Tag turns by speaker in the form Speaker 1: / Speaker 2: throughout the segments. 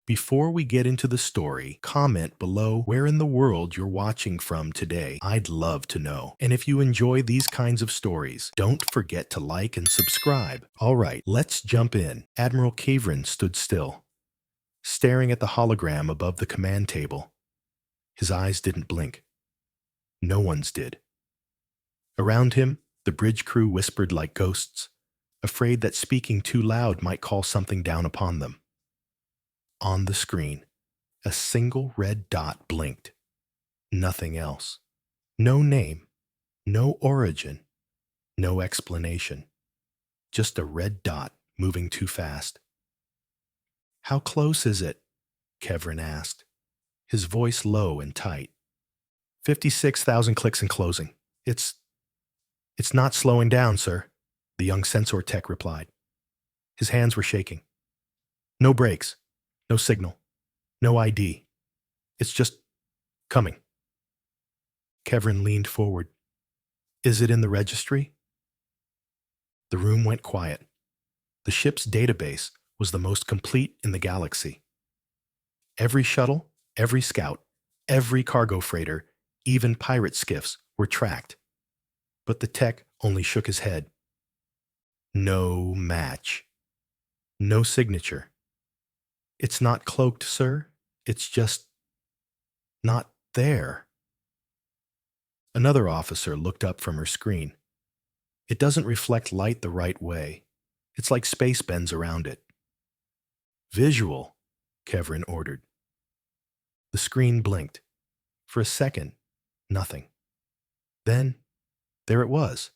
Speaker 1: Before we get into the story, comment below where in the world you're watching from today. I'd love to know. And if you enjoy these kinds of stories, don't forget to like and subscribe. All right, let's jump in. Admiral Kavrin stood still, staring at the hologram above the command table. His eyes didn't blink. No one's did. Around him, the bridge crew whispered like ghosts, afraid that speaking too loud might call something down upon them. On the screen, a single red dot blinked. Nothing else. No name, no origin, no explanation. Just a red dot moving too fast. "How close is it?" Kevrin asked, his voice low and tight. 56,000 clicks in closing. It's not slowing down, sir," the young sensor tech replied. His hands were shaking. "No brakes. No signal. No ID. It's just coming." Kevrin leaned forward. "Is it in the registry?" The room went quiet. The ship's database was the most complete in the galaxy. Every shuttle, every scout, every cargo freighter, even pirate skiffs were tracked. But the tech only shook his head. No match. No signature. "It's not cloaked, sir. It's just not there." Another officer looked up from her screen. "It doesn't reflect light the right way. It's like space bends around it." "Visual," Kevrin ordered. The screen blinked. For a second, nothing. Then, there it was.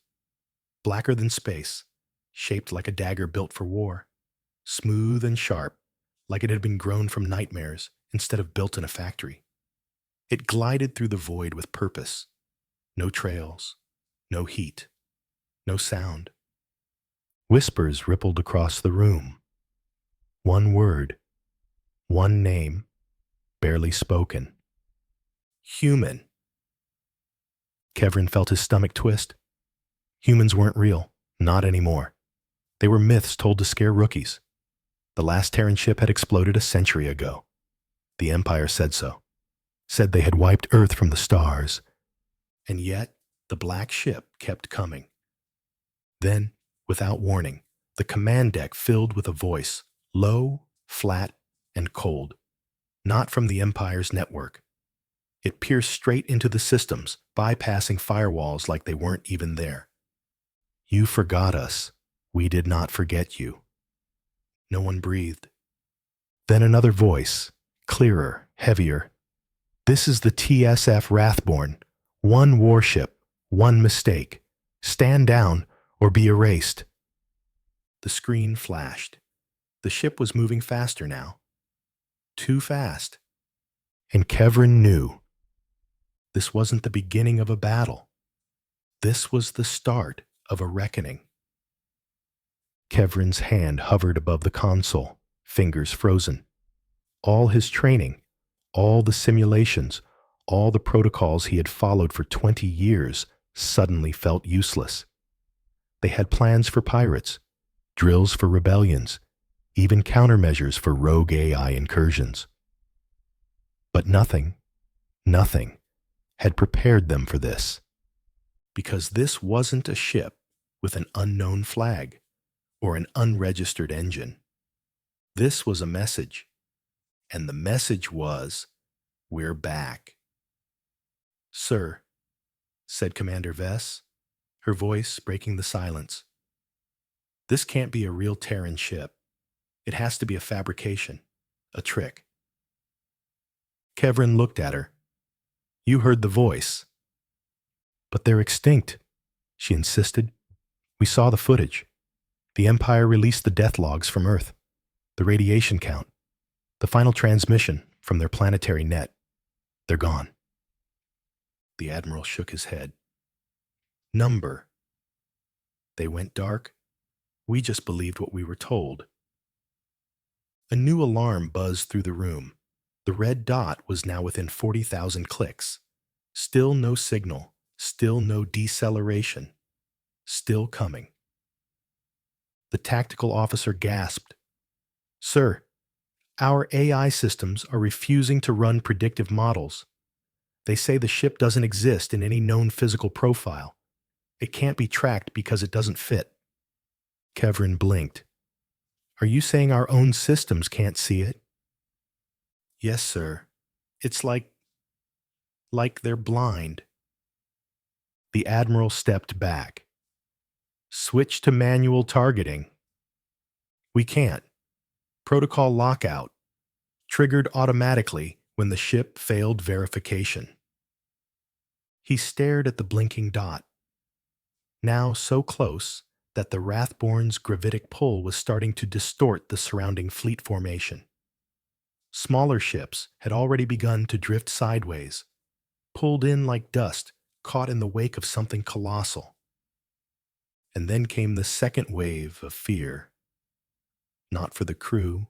Speaker 1: Blacker than space, shaped like a dagger built for war. Smooth and sharp, like it had been grown from nightmares instead of built in a factory. It glided through the void with purpose. No trails, no heat, no sound. Whispers rippled across the room. One word, one name, barely spoken. Human. Kevrin felt his stomach twist. Humans weren't real, not anymore. They were myths told to scare rookies. The last Terran ship had exploded a century ago. The Empire said so. Said they had wiped Earth from the stars. And yet, the black ship kept coming. Then, without warning, the command deck filled with a voice, low, flat, and cold. Not from the Empire's network. It pierced straight into the systems, bypassing firewalls like they weren't even there. "You forgot us. We did not forget you." No one breathed. Then another voice, clearer, heavier. "This is the TSF Wrathborn. One warship, one mistake. Stand down or be erased." The screen flashed. The ship was moving faster now. Too fast. And Kevrin knew. This wasn't the beginning of a battle. This was the start of a reckoning. Kevrin's hand hovered above the console, fingers frozen. All his training, all the simulations, all the protocols he had followed for 20 years suddenly felt useless. They had plans for pirates, drills for rebellions, even countermeasures for rogue AI incursions. But nothing had prepared them for this. Because this wasn't a ship with an unknown flag or an unregistered engine. This was a message. And the message was, "We're back." "Sir," said Commander Vess, her voice breaking the silence. "This can't be a real Terran ship. It has to be a fabrication, a trick." Kevrin looked at her. "You heard the voice." "But they're extinct," she insisted. "We saw the footage. The Empire released the death logs from Earth, the radiation count, the final transmission from their planetary net. They're gone." The Admiral shook his head. "Number." "They went dark. We just believed what we were told." A new alarm buzzed through the room. The red dot was now within 40,000 clicks. Still no signal, still no deceleration. Still coming. The tactical officer gasped. "Sir, Our AI systems are refusing to run predictive models. They say the ship doesn't exist in any known physical profile. It can't be tracked because it doesn't fit. Kevrin blinked. Are you saying our own systems can't see it? Yes, sir. It's like they're blind. The Admiral stepped back. Switch to manual targeting. We can't. Protocol lockout. Triggered automatically when the ship failed verification. He stared at the blinking dot, now so close that the Wrathborn's gravitic pull was starting to distort the surrounding fleet formation. Smaller ships had already begun to drift sideways, pulled in like dust caught in the wake of something colossal. And then came the second wave of fear. Not for the crew,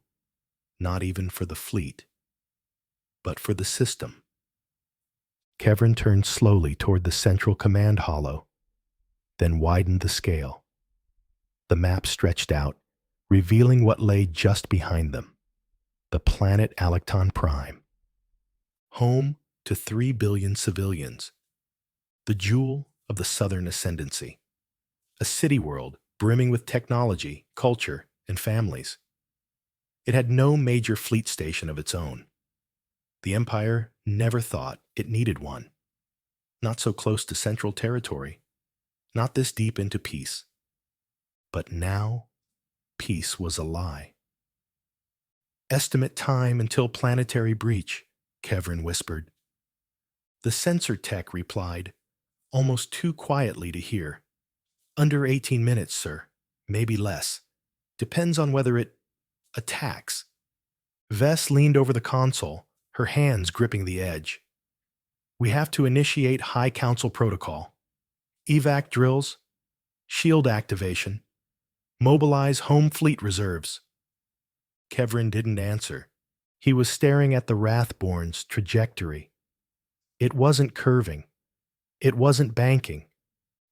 Speaker 1: not even for the fleet, but for the system. Kevrin turned slowly toward the central command hollow, then widened the scale. The map stretched out, revealing what lay just behind them, the planet Alacton Prime. Home to 3 billion civilians, the jewel of the Southern Ascendancy. A city world brimming with technology, culture, and families. It had no major fleet station of its own. The Empire never thought it needed one. Not so close to Central Territory, not this deep into peace. But now, peace was a lie. Estimate time until planetary breach, Kevrin whispered. The sensor tech replied, almost too quietly to hear. Under 18 minutes, sir. Maybe less. Depends on whether it attacks. Vess leaned over the console, her hands gripping the edge. We have to initiate High Council protocol. Evac drills, shield activation, mobilize home fleet reserves. Kevrin didn't answer. He was staring at the Wrathborn's trajectory. It wasn't curving. It wasn't banking.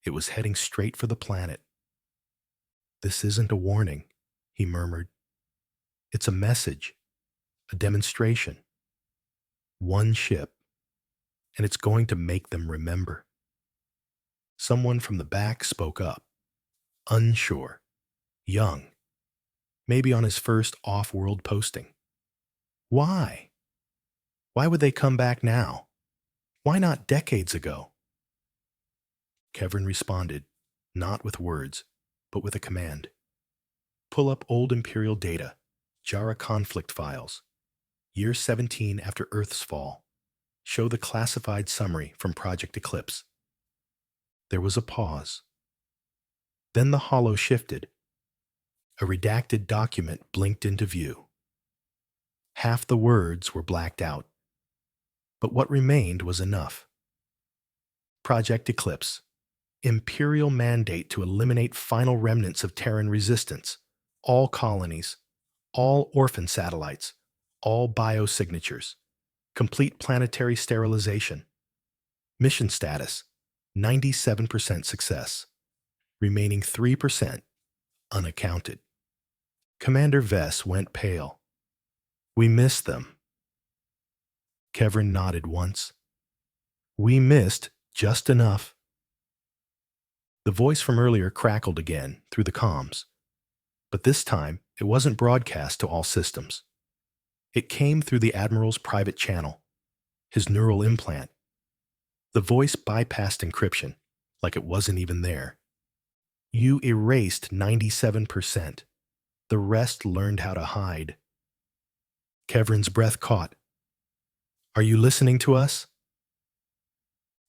Speaker 1: It was heading straight for the planet. This isn't a warning, he murmured. It's a message, a demonstration. One ship, and it's going to make them remember. Someone from the back spoke up, unsure, young, maybe on his first off-world posting. Why? Why would they come back now? Why not decades ago? Kevrin responded, not with words, but with a command. Pull up old Imperial data, Jara conflict files, year 17 after Earth's fall. Show the classified summary from Project Eclipse. There was a pause. Then the hollow shifted. A redacted document blinked into view. Half the words were blacked out, but what remained was enough. Project Eclipse. Imperial mandate to eliminate final remnants of Terran resistance, all colonies, all orphan satellites, all biosignatures, complete planetary sterilization. Mission status, 97% success, remaining 3% unaccounted. Commander Vess went pale. We missed them. Kevrin nodded once. We missed just enough. The voice from earlier crackled again through the comms, but this time it wasn't broadcast to all systems. It came through the Admiral's private channel, his neural implant. The voice bypassed encryption, like it wasn't even there. You erased 97%. The rest learned how to hide. Kevrin's breath caught. Are you listening to us?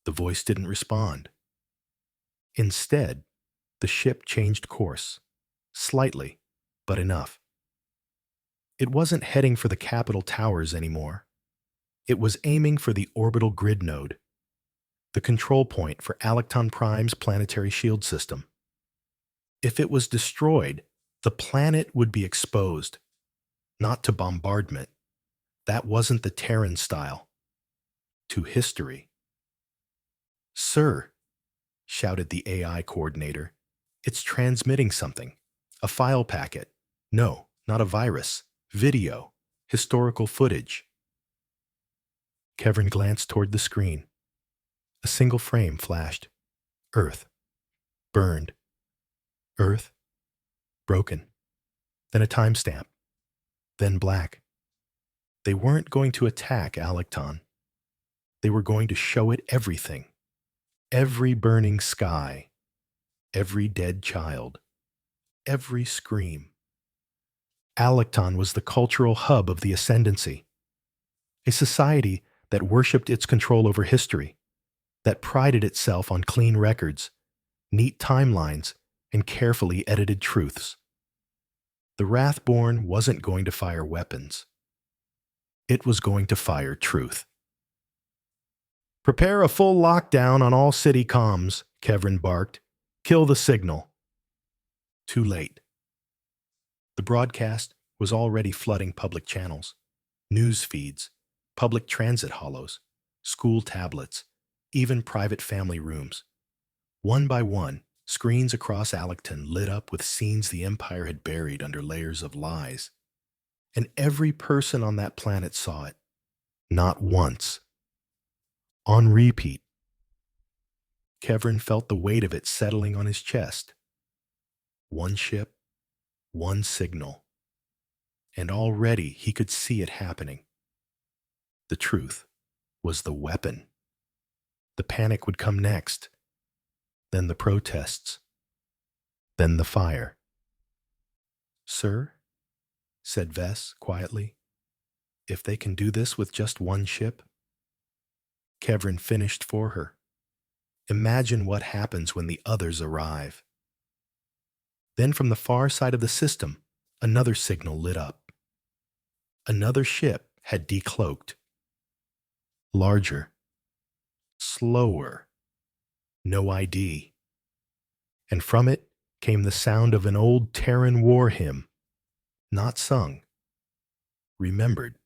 Speaker 1: The voice didn't respond. Instead, the ship changed course, slightly, but enough. It wasn't heading for the capital towers anymore. It was aiming for the orbital grid node, the control point for Alacton Prime's planetary shield system. If it was destroyed, the planet would be exposed, not to bombardment. That wasn't the Terran style. To history. Sir, shouted the AI coordinator. It's transmitting something. A file packet. No, not a virus. Video. historical footage. Kevin glanced toward the screen. A single frame flashed. Earth. Burned. Earth. Broken. Then a timestamp. Then black. They weren't going to attack Alekton. They were going to show it everything. Every burning sky. Every dead child. Every scream. Alekton was the cultural hub of the Ascendancy. A society that worshipped its control over history, that prided itself on clean records, neat timelines, and carefully edited truths. The Wrathborn wasn't going to fire weapons. It was going to fire truth. "Prepare a full lockdown on all city comms," Kevin barked. "Kill the signal." Too late. The broadcast was already flooding public channels, news feeds, public transit hollows, school tablets, even private family rooms. One by one, screens across Alekton lit up with scenes the Empire had buried under layers of lies. And every person on that planet saw it. Not once. On repeat. Kevin felt the weight of it settling on his chest. One ship, one signal. And already he could see it happening. The truth was the weapon. The panic would come next. Then the protests. Then the fire. "Sir," said Vess quietly, "if they can do this with just one ship." Kevin finished for her. "Imagine what happens when the others arrive." Then from the far side of the system, another signal lit up. Another ship had decloaked. Larger. Slower. No ID. And from it came the sound of an old Terran war hymn. Not sung. Remembered.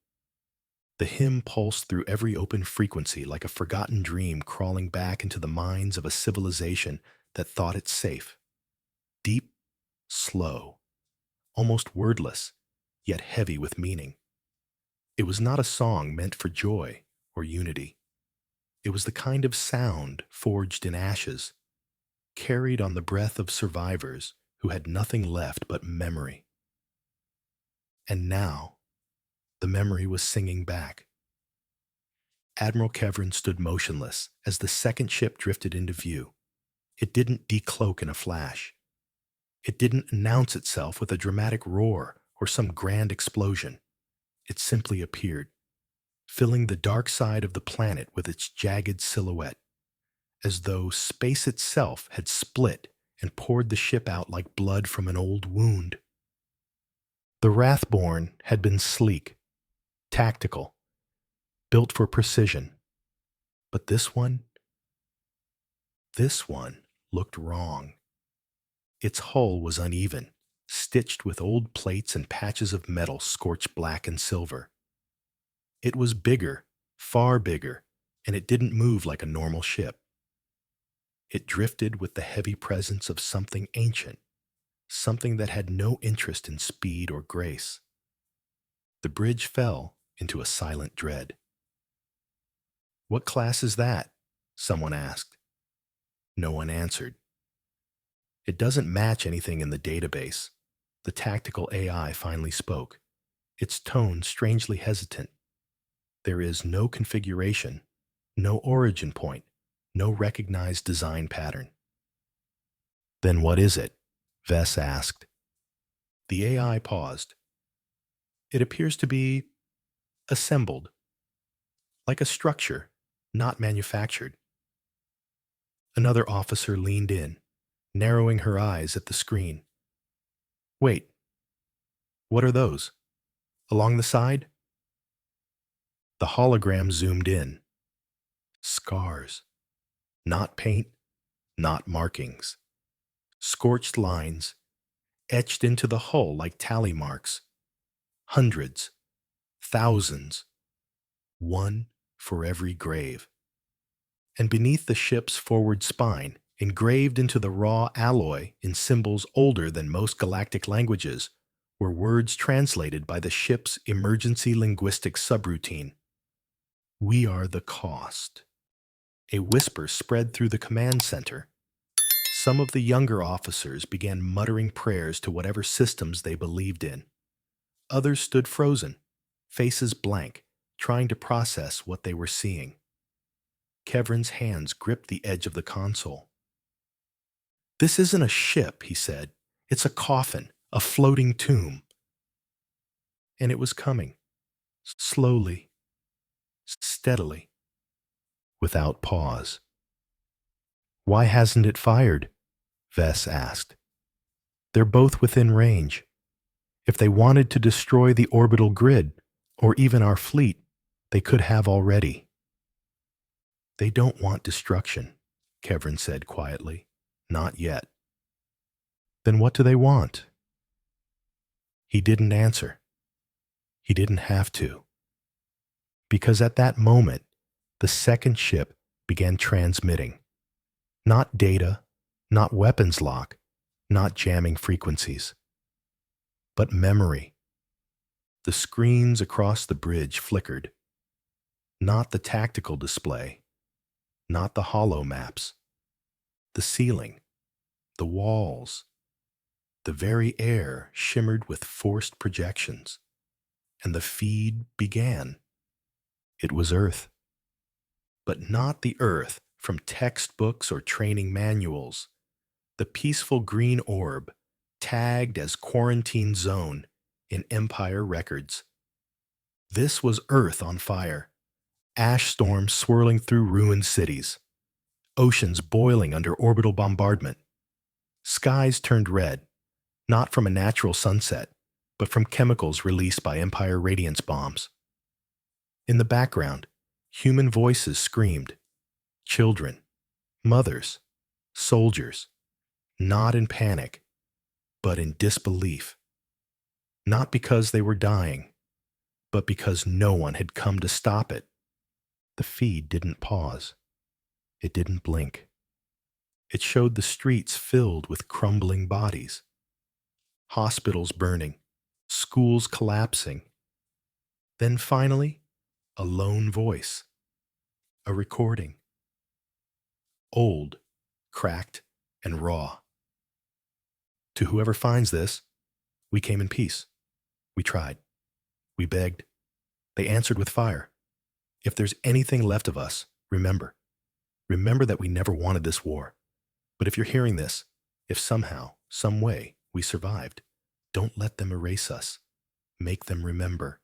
Speaker 1: The hymn pulsed through every open frequency like a forgotten dream crawling back into the minds of a civilization that thought it safe. Deep, slow, almost wordless, yet heavy with meaning. It was not a song meant for joy or unity. It was the kind of sound forged in ashes, carried on the breath of survivors who had nothing left but memory. And now, the memory was singing back. Admiral Kevin stood motionless as the second ship drifted into view. It didn't decloak in a flash. It didn't announce itself with a dramatic roar or some grand explosion. It simply appeared, filling the dark side of the planet with its jagged silhouette, as though space itself had split and poured the ship out like blood from an old wound. The Wrathborn had been sleek, tactical, built for precision. But this one looked wrong. Its hull was uneven, stitched with old plates and patches of metal scorched black and silver. It was bigger, far bigger, and it didn't move like a normal ship. It drifted with the heavy presence of something ancient, something that had no interest in speed or grace. The bridge fell into a silent dread. "What class is that?" someone asked. No one answered. "It doesn't match anything in the database." The tactical AI finally spoke, its tone strangely hesitant. "There is no configuration, no origin point, no recognized design pattern." "Then what is it?" Vess asked. The AI paused. "It appears to be assembled, like a structure, not manufactured." Another officer leaned in, narrowing her eyes at the screen. "Wait, what are those? Along the side?" The hologram zoomed in. Scars. Not paint, not markings. Scorched lines, etched into the hull like tally marks. Hundreds, thousands, one for every grave. And beneath the ship's forward spine, engraved into the raw alloy in symbols older than most galactic languages, were words translated by the ship's emergency linguistic subroutine. We are the cost. A whisper spread through the command center. Some of the younger officers began muttering prayers to whatever systems they believed in. Others stood frozen, faces blank, trying to process what they were seeing. Kevrin's hands gripped the edge of the console. "This isn't a ship," he said. "It's a coffin, a floating tomb." And it was coming, slowly, steadily, without pause. "Why hasn't it fired?" Vess asked. "They're both within range. If they wanted to destroy the orbital grid, or even our fleet, they could have already." "They don't want destruction," Kevrin said quietly. "Not yet." "Then what do they want?" He didn't answer. He didn't have to. Because at that moment, the second ship began transmitting. Not data, not weapons lock, not jamming frequencies, but memory. The screens across the bridge flickered. Not the tactical display, not the holo maps. The ceiling, the walls, the very air shimmered with forced projections. And the feed began. It was Earth. But not the Earth from textbooks or training manuals. The peaceful green orb, tagged as quarantine zone in Empire records. This was Earth on fire. Ash storms swirling through ruined cities. Oceans boiling under orbital bombardment. Skies turned red, not from a natural sunset, but from chemicals released by Empire radiance bombs. In the background, human voices screamed. Children, mothers, soldiers, not in panic, but in disbelief. Not because they were dying, but because no one had come to stop it. The feed didn't pause. It didn't blink. It showed the streets filled with crumbling bodies. Hospitals burning, schools collapsing. Then finally, a lone voice. A recording. Old, cracked, and raw. "To whoever finds this, we came in peace. We tried. We begged. They answered with fire. If there's anything left of us, remember. Remember that we never wanted this war. But if you're hearing this, if somehow, some way, we survived, don't let them erase us. Make them remember."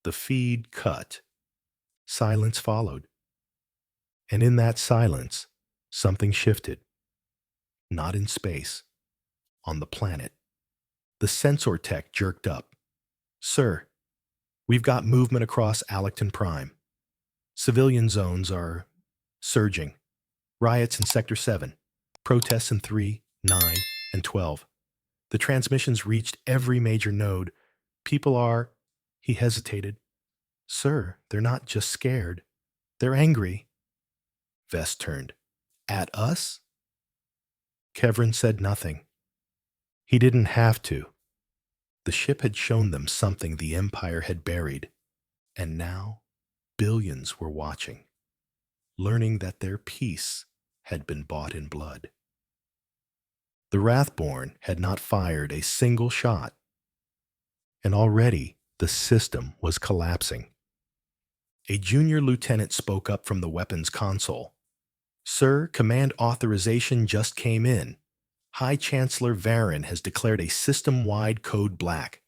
Speaker 1: The feed cut. Silence followed. And in that silence, something shifted. Not in space. On the planet. The sensor tech jerked up. "Sir, we've got movement across Alecton Prime. Civilian zones are surging. Riots in Sector 7. Protests in 3, 9, and 12. The transmissions reached every major node. People are—" He hesitated. "Sir, they're not just scared. They're angry." Vess turned. "At us?" Kevrin said nothing. He didn't have to. The ship had shown them something the Empire had buried, and now billions were watching, learning that their peace had been bought in blood. The Wrathborn had not fired a single shot, and already the system was collapsing. A junior lieutenant spoke up from the weapons console. "Sir, command authorization just came in. High Chancellor Varin has declared a system-wide code black.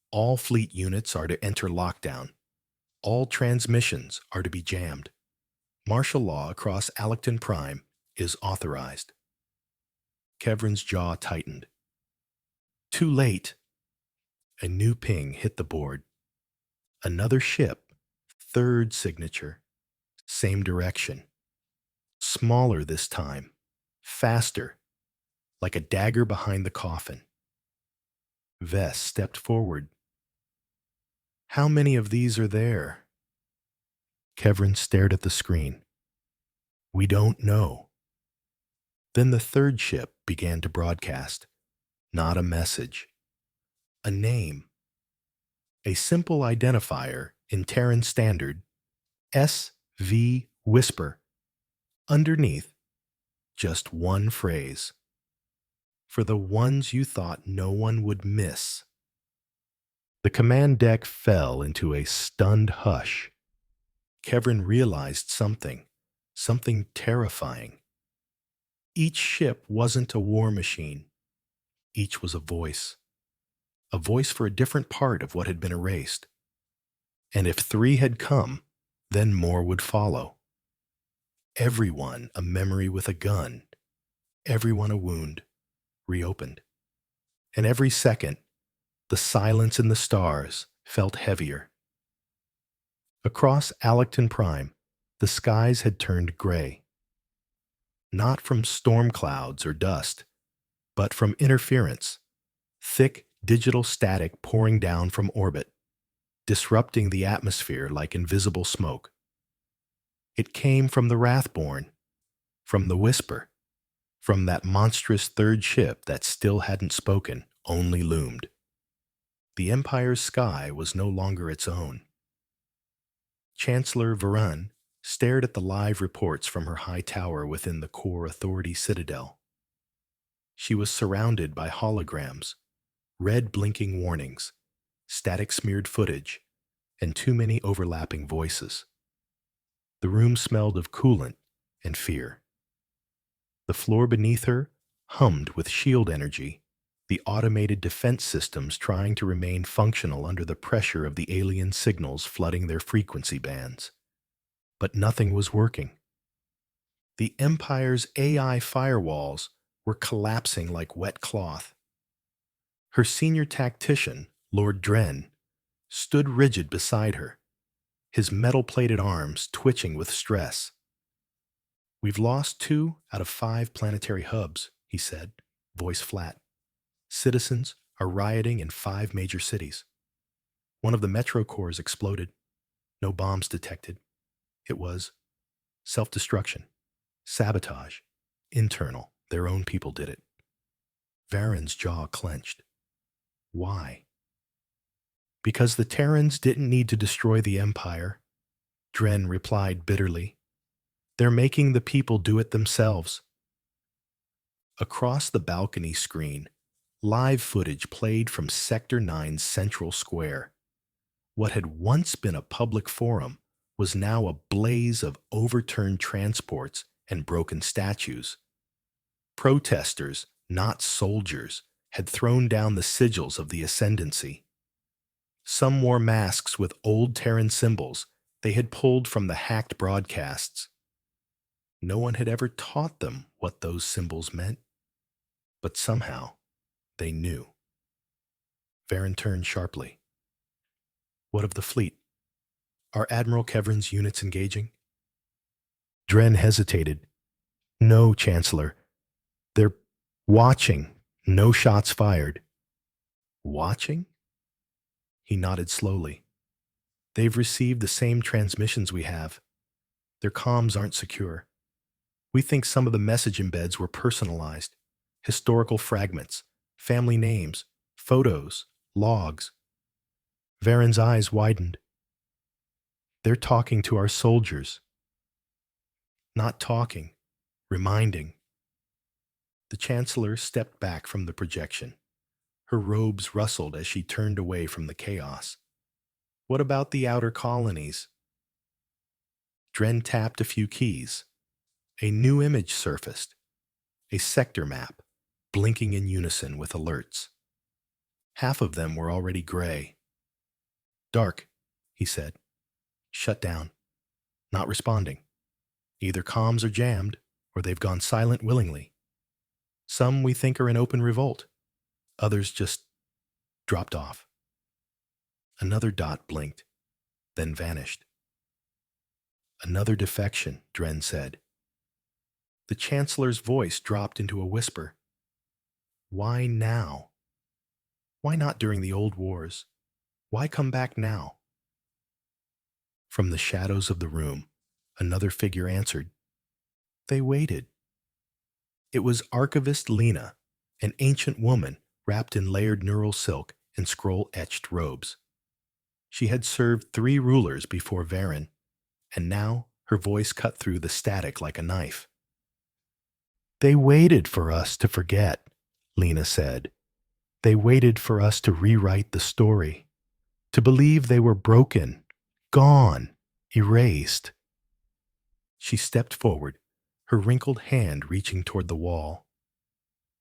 Speaker 1: All fleet units are to enter lockdown. All transmissions are to be jammed. Martial law across Alecton Prime is authorized." Kevrin's jaw tightened. Too late. A new ping hit the board. Another ship, third signature, same direction. Smaller this time, faster, like a dagger behind the coffin. Vess stepped forward. "How many of these are there?" Kevrin stared at the screen. "We don't know." Then the third ship began to broadcast. Not a message. a name, a simple identifier in Terran Standard, SV Whisper. Underneath, just one phrase. For the ones you thought no one would miss. The command deck fell into a stunned hush. Kevin realized something terrifying. Each ship wasn't a war machine. Each was a voice for a different part of what had been erased. And if 3 had come, then more would follow. Everyone a memory with a gun, everyone a wound, reopened. And every second, the silence in the stars felt heavier. Across Alecton Prime, the skies had turned gray. Not from storm clouds or dust, but from interference, thick digital static pouring down from orbit, disrupting the atmosphere like invisible smoke. It came from the Wrathborn, from the Whisper, from that monstrous third ship that still hadn't spoken, only loomed. The Empire's sky was no longer its own. Chancellor Varun stared at the live reports from her high tower within the Core Authority Citadel. She was surrounded by holograms, red blinking warnings, static smeared footage, and too many overlapping voices. The room smelled of coolant and fear. The floor beneath her hummed with shield energy, the automated defense systems trying to remain functional under the pressure of the alien signals flooding their frequency bands. But nothing was working. The Empire's AI firewalls were collapsing like wet cloth. Her senior tactician, Lord Dren, stood rigid beside her, his metal-plated arms twitching with stress. "We've lost 2 out of 5 planetary hubs," he said, voice flat. "Citizens are rioting in 5 major cities. One of the metro cores exploded. No bombs detected. It was self-destruction, sabotage, internal. Their own people did it." Varen's jaw clenched. Why? Because the Terrans didn't need to destroy the Empire, Dren replied bitterly. They're making the people do it themselves. Across the balcony screen, live footage played from Sector 9's central square. What had once been a public forum was now a blaze of overturned transports and broken statues. Protesters, not soldiers, had thrown down the sigils of the Ascendancy. Some wore masks with old Terran symbols they had pulled from the hacked broadcasts. No one had ever taught them what those symbols meant, but somehow they knew. Varen turned sharply. "What of the fleet? Are Admiral Kevrin's units engaging?" Dren hesitated. "No, Chancellor. They're watching. No shots fired." "Watching?" He nodded slowly. "They've received the same transmissions we have. Their comms aren't secure. We think some of the message embeds were personalized. Historical fragments, family names, photos, logs." Varen's eyes widened. "They're talking to our soldiers." "Not talking, reminding." The Chancellor stepped back from the projection. Her robes rustled as she turned away from the chaos. "What about the outer colonies?" Dren tapped a few keys. A new image surfaced. A sector map, blinking in unison with alerts. Half of them were already gray. "Dark," he said. "Shut down. Not responding. Either comms are jammed, or they've gone silent willingly. Some we think are in open revolt. Others just dropped off." Another dot blinked, then vanished. "Another defection," Dren said. The Chancellor's voice dropped into a whisper. "Why now? Why not during the old wars? Why come back now?" From the shadows of the room, another figure answered. They waited. It was Archivist Lena, an ancient woman wrapped in layered neural silk, and scroll-etched robes. She had served 3 rulers before Varen, and now her voice cut through the static like a knife. "They waited for us to forget," Lena said. "They waited for us to rewrite the story, to believe they were broken, gone, erased." She stepped forward, her wrinkled hand reaching toward the wall.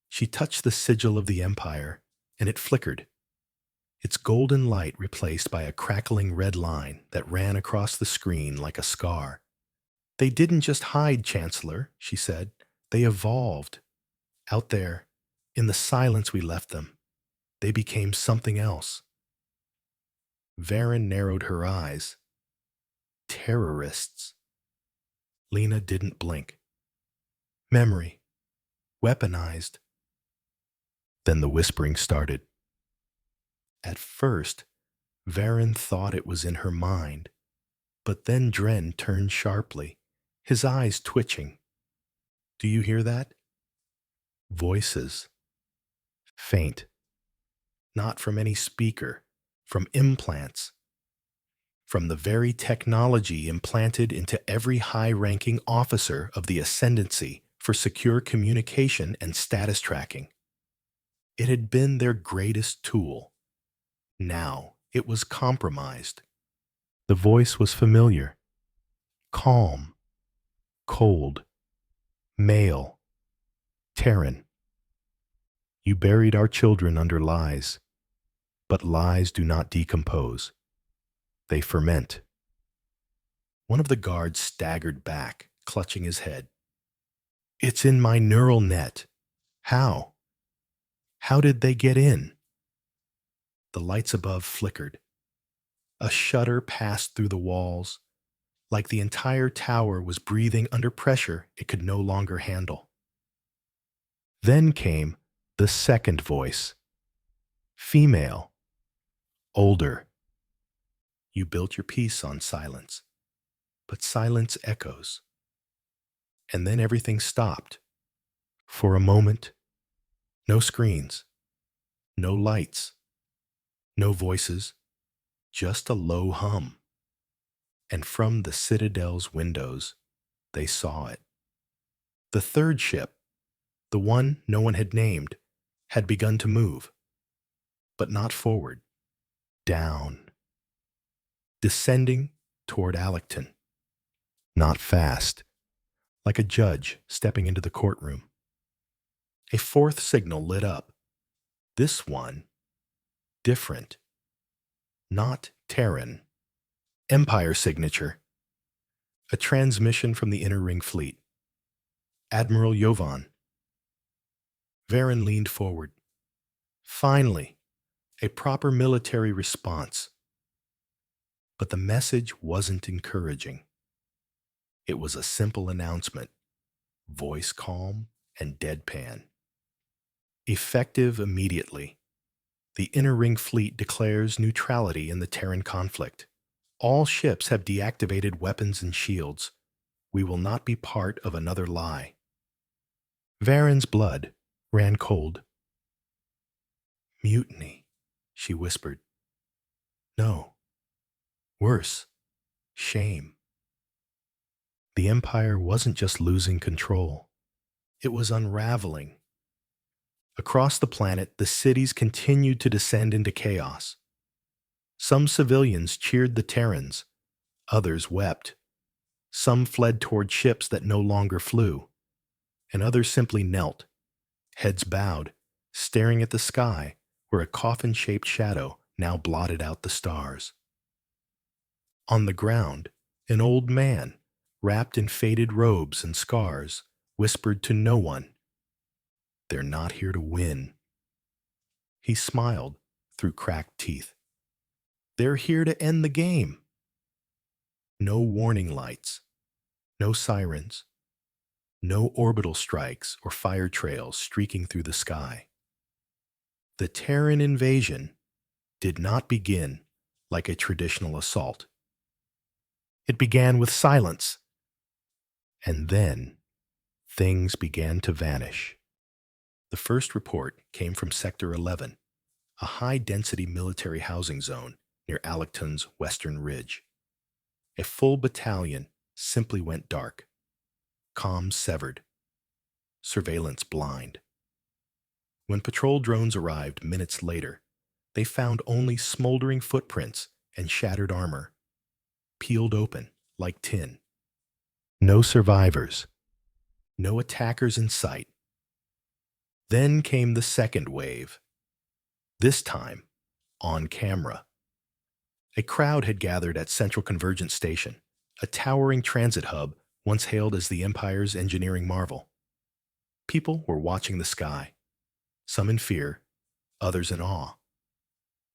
Speaker 1: She touched the sigil of the Empire, and it flickered, its golden light replaced by a crackling red line that ran across the screen like a scar. "They didn't just hide, Chancellor," she said. "They evolved. Out there, in the silence we left them, they became something else." Varen narrowed her eyes. "Terrorists." Lena didn't blink. "Memory. Weaponized." Then the whispering started. At first, Varen thought it was in her mind, but then Dren turned sharply, his eyes twitching. "Do you hear that?" Voices. Faint. Not from any speaker, from implants. From the very technology implanted into every high-ranking officer of the Ascendancy for secure communication and status tracking. It had been their greatest tool. Now it was compromised. The voice was familiar. Calm. Cold. Male. Terran. "You buried our children under lies, but lies do not decompose. They ferment." One of the guards staggered back, clutching his head. "It's in my neural net. How? How did they get in?" The lights above flickered. A shudder passed through the walls, like the entire tower was breathing under pressure it could no longer handle. Then came the second voice. Female. Older. "You built your peace on silence, but silence echoes." And then everything stopped. For a moment, no screens, no lights, no voices, just a low hum. And from the Citadel's windows, they saw it. The third ship, the one no one had named, had begun to move, but not forward, down, descending toward Alecton. Not fast, like a judge stepping into the courtroom. A fourth signal lit up. This one, different. Not Terran. Empire signature. A transmission from the Inner Ring Fleet. Admiral Yovan. Varen leaned forward. Finally, a proper military response. But the message wasn't encouraging. It was a simple announcement, voice calm and deadpan. Effective immediately. The Inner Ring Fleet declares neutrality in the Terran conflict. All ships have deactivated weapons and shields. We will not be part of another lie. Varen's blood ran cold. "Mutiny," she whispered. "No. Worse. Shame." The Empire wasn't just losing control. It was unraveling. Across the planet, the cities continued to descend into chaos. Some civilians cheered the Terrans. Others wept. Some fled toward ships that no longer flew. And others simply knelt, heads bowed, staring at the sky where a coffin-shaped shadow now blotted out the stars. On the ground, an old man, wrapped in faded robes and scars, whispered to no one, "They're not here to win." He smiled through cracked teeth. "They're here to end the game." No warning lights, no sirens, no orbital strikes or fire trails streaking through the sky. The Terran invasion did not begin like a traditional assault. It began with silence, and then things began to vanish. The first report came from Sector 11, a high-density military housing zone near Allecton's western ridge. A full battalion simply went dark, comms severed, surveillance blind. When patrol drones arrived minutes later, they found only smoldering footprints and shattered armor, peeled open like tin. No survivors, no attackers in sight. Then came the second wave, this time on camera. A crowd had gathered at Central Convergence Station, a towering transit hub once hailed as the Empire's engineering marvel. People were watching the sky, some in fear, others in awe.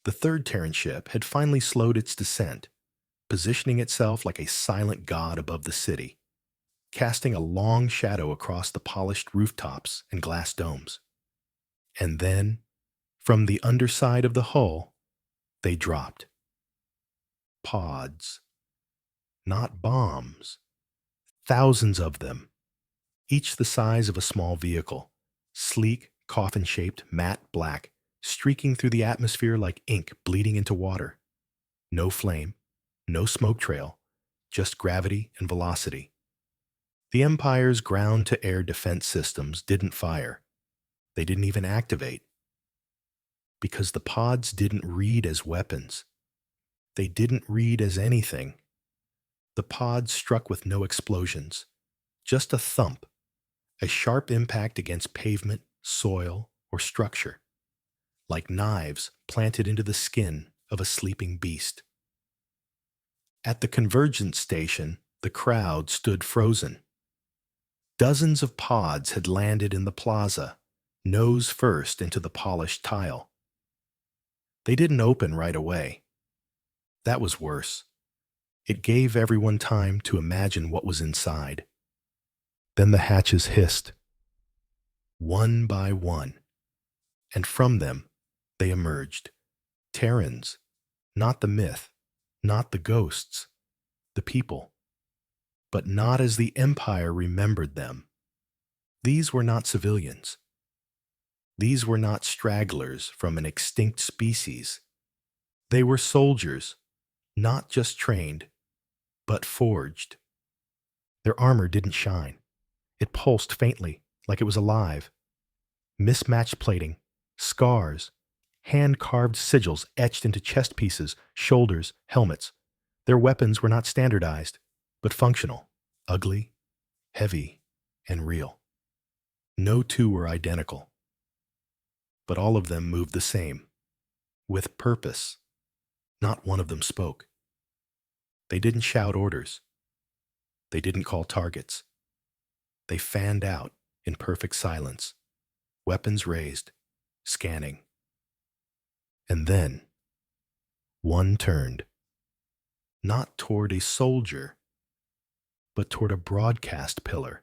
Speaker 1: The third Terran ship had finally slowed its descent, positioning itself like a silent god above the city, casting a long shadow across the polished rooftops and glass domes. And then, from the underside of the hull, they dropped. Pods. Not bombs. Thousands of them, each the size of a small vehicle, sleek, coffin-shaped, matte black, streaking through the atmosphere like ink bleeding into water. No flame, no smoke trail, just gravity and velocity. The Empire's ground-to-air defense systems didn't fire. They didn't even activate. Because the pods didn't read as weapons. They didn't read as anything. The pods struck with no explosions, just a thump, a sharp impact against pavement, soil, or structure, like knives planted into the skin of a sleeping beast. At the convergence station, the crowd stood frozen. Dozens of pods had landed in the plaza, nose first into the polished tile. They didn't open right away. That was worse. It gave everyone time to imagine what was inside. Then the hatches hissed, one by one, and from them they emerged. Terrans, not the myth, not the ghosts, the people, but not as the Empire remembered them. These were not civilians. These were not stragglers from an extinct species. They were soldiers, not just trained, but forged. Their armor didn't shine. It pulsed faintly, like it was alive. Mismatched plating, scars, hand-carved sigils etched into chest pieces, shoulders, helmets. Their weapons were not standardized, but functional, ugly, heavy, and real. No two were identical, but all of them moved the same, with purpose. Not one of them spoke. They didn't shout orders. They didn't call targets. They fanned out in perfect silence, weapons raised, scanning. And then, one turned, not toward a soldier, but toward a broadcast pillar.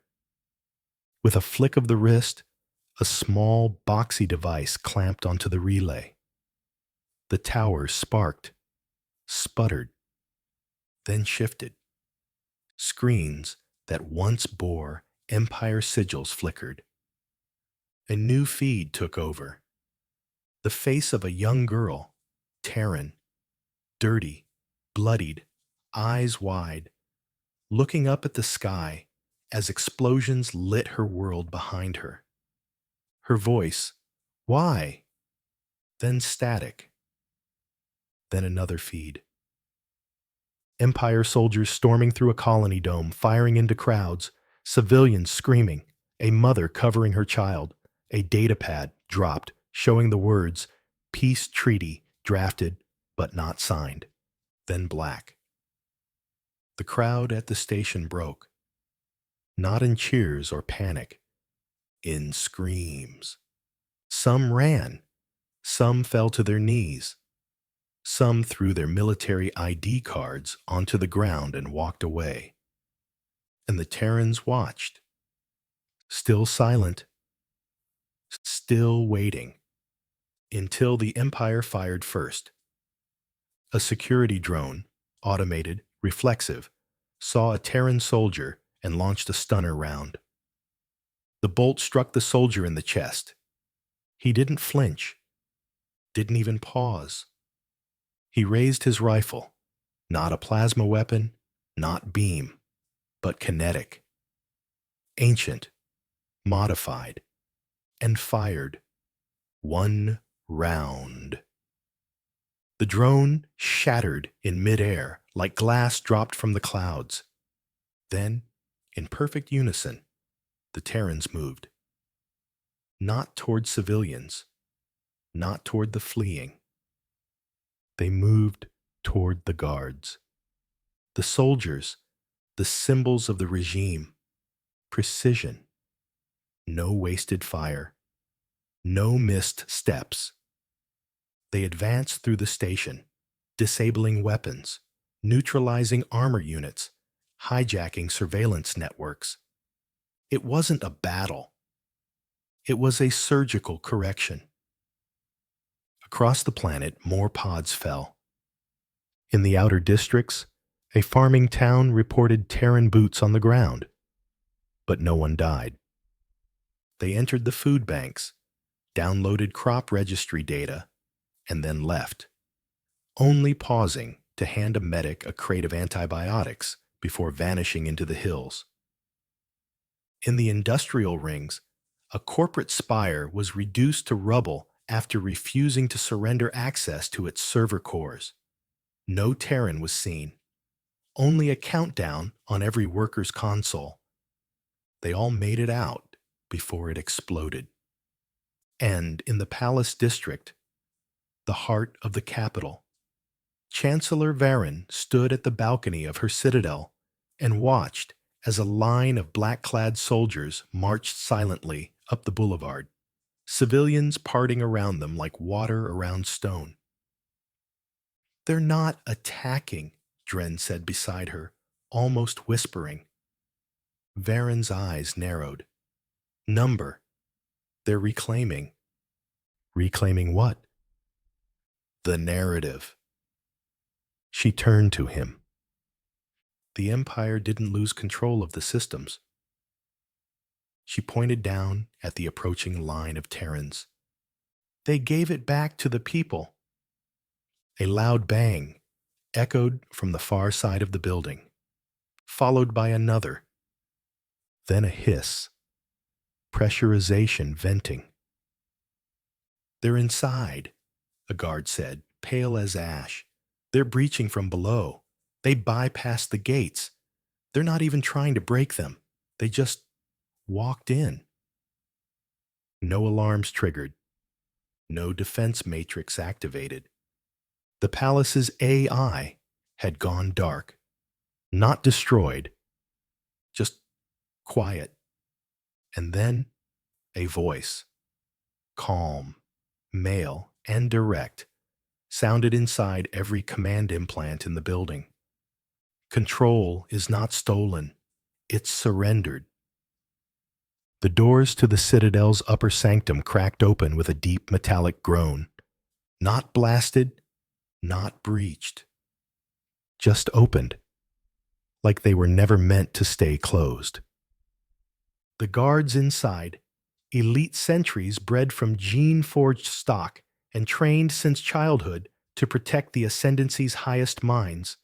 Speaker 1: With a flick of the wrist, a small, boxy device clamped onto the relay. The tower sparked, sputtered, then shifted. Screens that once bore Empire sigils flickered. A new feed took over. The face of a young girl, Terran, dirty, bloodied, eyes wide, looking up at the sky as explosions lit her world behind her. Her voice, why? Then static. Then another feed. Empire soldiers storming through a colony dome, firing into crowds, civilians screaming, a mother covering her child, a datapad dropped, showing the words, Peace Treaty drafted but not signed. Then black. The crowd at the station broke. Not in cheers or panic, in screams. Some ran, some fell to their knees. Some threw their military ID cards onto the ground and walked away. And the Terrans watched, still silent, still waiting, until the Empire fired first. A security drone, automated, reflexive, saw a Terran soldier and launched a stunner round. The bolt struck the soldier in the chest. He didn't flinch. didn't even pause. He raised his rifle, not a plasma weapon, not beam, but kinetic, ancient, modified, and fired. One round. The drone shattered in midair like glass dropped from the clouds. Then, in perfect unison, the Terrans moved. Not toward civilians, not toward the fleeing. They moved toward the guards. The soldiers, the symbols of the regime. Precision. No wasted fire. No missed steps. They advanced through the station, disabling weapons, neutralizing armor units, hijacking surveillance networks. It wasn't a battle. It was a surgical correction. Across the planet, more pods fell. In the outer districts, a farming town reported Terran boots on the ground, but no one died. They entered the food banks, downloaded crop registry data, and then left, only pausing to hand a medic a crate of antibiotics before vanishing into the hills. In the industrial rings, a corporate spire was reduced to rubble after refusing to surrender access to its server cores. No Terran was seen, only a countdown on every worker's console. They all made it out before it exploded. And in the Palace District, the heart of the capital, Chancellor Varen stood at the balcony of her citadel and watched as a line of black-clad soldiers marched silently up the boulevard, civilians parting around them like water around stone. "They're not attacking," Dren said beside her, almost whispering. Varen's eyes narrowed. "Number. They're reclaiming." "Reclaiming what?" "The narrative." She turned to him. The Empire didn't lose control of the systems. She pointed down at the approaching line of Terrans. "They gave it back to the people." A loud bang echoed from the far side of the building, followed by another, then a hiss, pressurization venting. "They're inside," a guard said, pale as ash. "They're breaching from below. They bypassed the gates. They're not even trying to break them. They just walked in." No alarms triggered. No defense matrix activated. The palace's AI had gone dark. Not destroyed, just quiet. And then a voice, calm, male, and direct, sounded inside every command implant in the building. "Control is not stolen. It's surrendered." The doors to the Citadel's upper sanctum cracked open with a deep metallic groan. Not blasted, not breached. Just opened, like they were never meant to stay closed. The guards inside, elite sentries bred from gene-forged stock and trained since childhood to protect the Ascendancy's highest minds,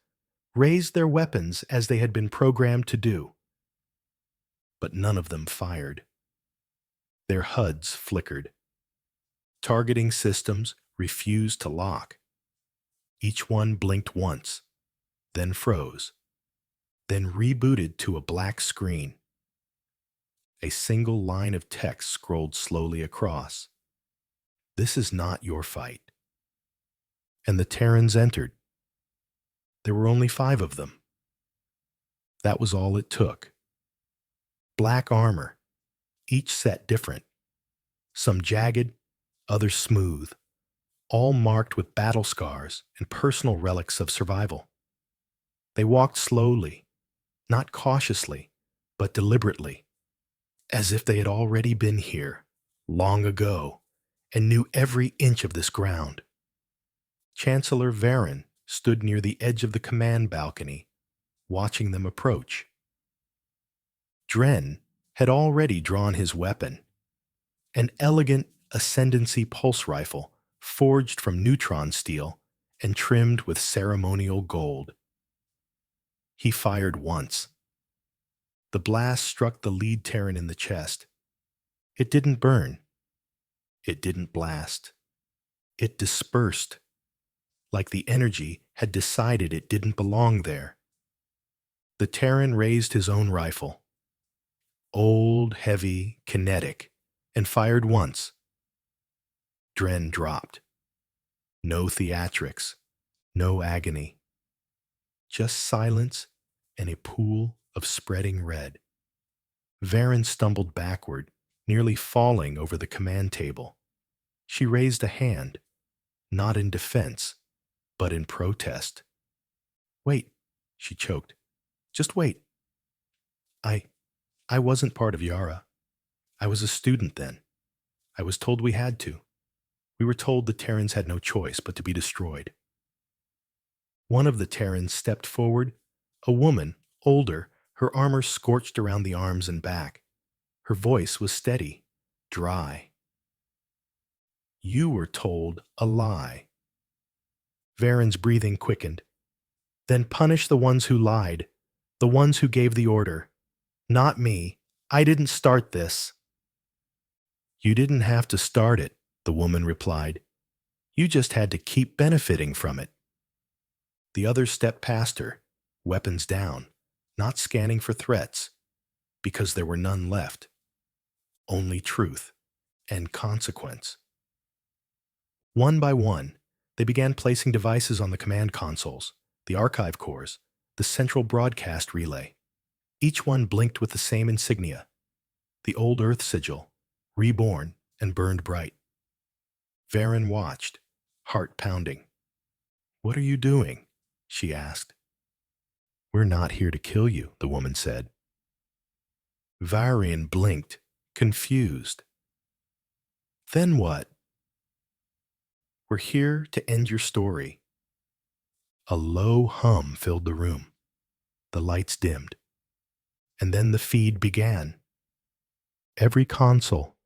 Speaker 1: raised their weapons as they had been programmed to do. But none of them fired. Their HUDs flickered. Targeting systems refused to lock. Each one blinked once, then froze, then rebooted to a black screen. A single line of text scrolled slowly across. "This is not your fight." And the Terrans entered. There were only 5 of them. That was all it took. Black armor, each set different. Some jagged, others smooth, all marked with battle scars and personal relics of survival. They walked slowly, not cautiously, but deliberately, as if they had already been here, long ago, and knew every inch of this ground. Chancellor Varen stood near the edge of the command balcony, watching them approach. Dren had already drawn his weapon, an elegant Ascendancy pulse rifle forged from neutron steel and trimmed with ceremonial gold. He fired once. The blast struck the lead Terran in the chest. It didn't burn. It didn't blast. It dispersed, like the energy had decided it didn't belong there. The Terran raised his own rifle, old, heavy, kinetic, and fired once. Dren dropped. No theatrics, no agony. Just silence and a pool of spreading red. Varen stumbled backward, nearly falling over the command table. She raised a hand, not in defense, but in protest. "Wait," she choked. "Just wait. I wasn't part of Yara. I was a student then. I was told we had to. We were told the Terrans had no choice but to be destroyed." One of the Terrans stepped forward, a woman, older, her armor scorched around the arms and back. Her voice was steady, dry. "You were told a lie." Varen's breathing quickened. "Then punish the ones who lied, the ones who gave the order. Not me. I didn't start this." "You didn't have to start it," the woman replied. "You just had to keep benefiting from it." The others stepped past her, weapons down, not scanning for threats, because there were none left. Only truth and consequence. One by one, they began placing devices on the command consoles, the archive cores, the central broadcast relay. Each one blinked with the same insignia, the old Earth sigil, reborn and burned bright. Varen watched, heart pounding. "What are you doing?" she asked. "We're not here to kill you," the woman said. Varian blinked, confused. "Then what?" "We're here to end your story." A low hum filled the room. The lights dimmed. And then the feed began. Every console,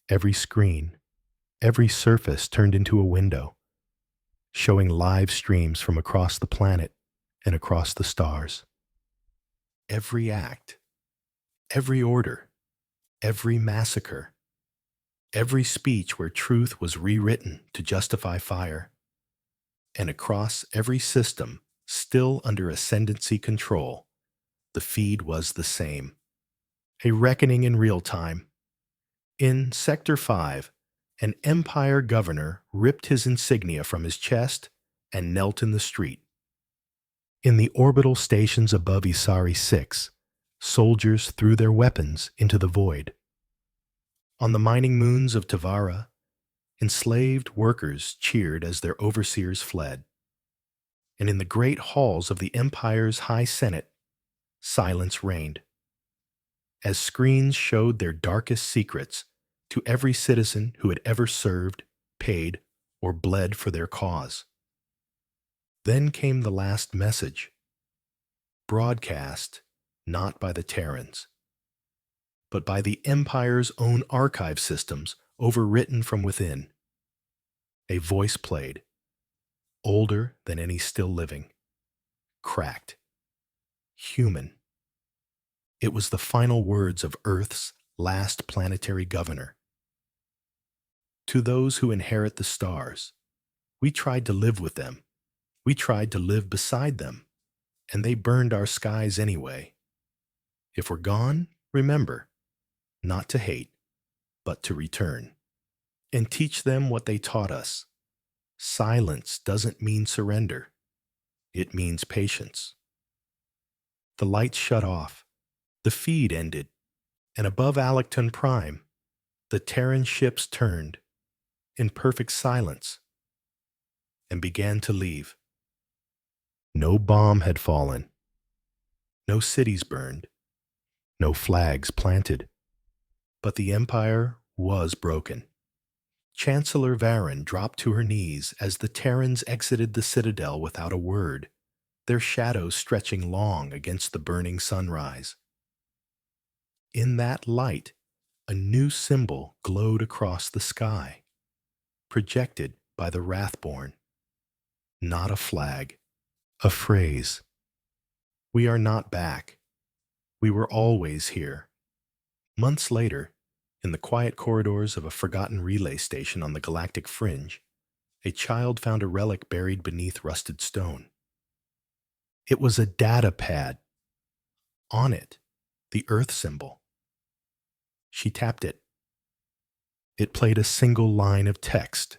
Speaker 1: every screen, every surface turned into a window, showing live streams from across the planet and across the stars. Every act, every order, every massacre, every speech where truth was rewritten to justify fire. And across every system, still under ascendancy control, the feed was the same. A reckoning in real time. In Sector 5, an Empire governor ripped his insignia from his chest and knelt in the street. In the orbital stations above Isari 6, soldiers threw their weapons into the void. On the mining moons of Tavara, enslaved workers cheered as their overseers fled. And in the great halls of the Empire's High Senate, silence reigned. As screens showed their darkest secrets to every citizen who had ever served, paid, or bled for their cause. Then came the last message, broadcast not by the Terrans, but by the Empire's own archive systems overwritten from within. A voice played, older than any still living, cracked, human. It was the final words of Earth's last planetary governor. To those who inherit the stars, we tried to live with them. We tried to live beside them, and they burned our skies anyway. If we're gone, remember, not to hate, but to return. And teach them what they taught us. Silence doesn't mean surrender. It means patience. The lights shut off. The feed ended, and above Alecton Prime, the Terran ships turned, in perfect silence, and began to leave. No bomb had fallen. No cities burned. No flags planted. But the Empire was broken. Chancellor Varen dropped to her knees as the Terrans exited the Citadel without a word, their shadows stretching long against the burning sunrise. In that light, a new symbol glowed across the sky, projected by the Wrathborn. Not a flag, a phrase. We are not back. We were always here. Months later, in the quiet corridors of a forgotten relay station on the galactic fringe, a child found a relic buried beneath rusted stone. It was a data pad. On it, the Earth symbol. She tapped it. It played a single line of text.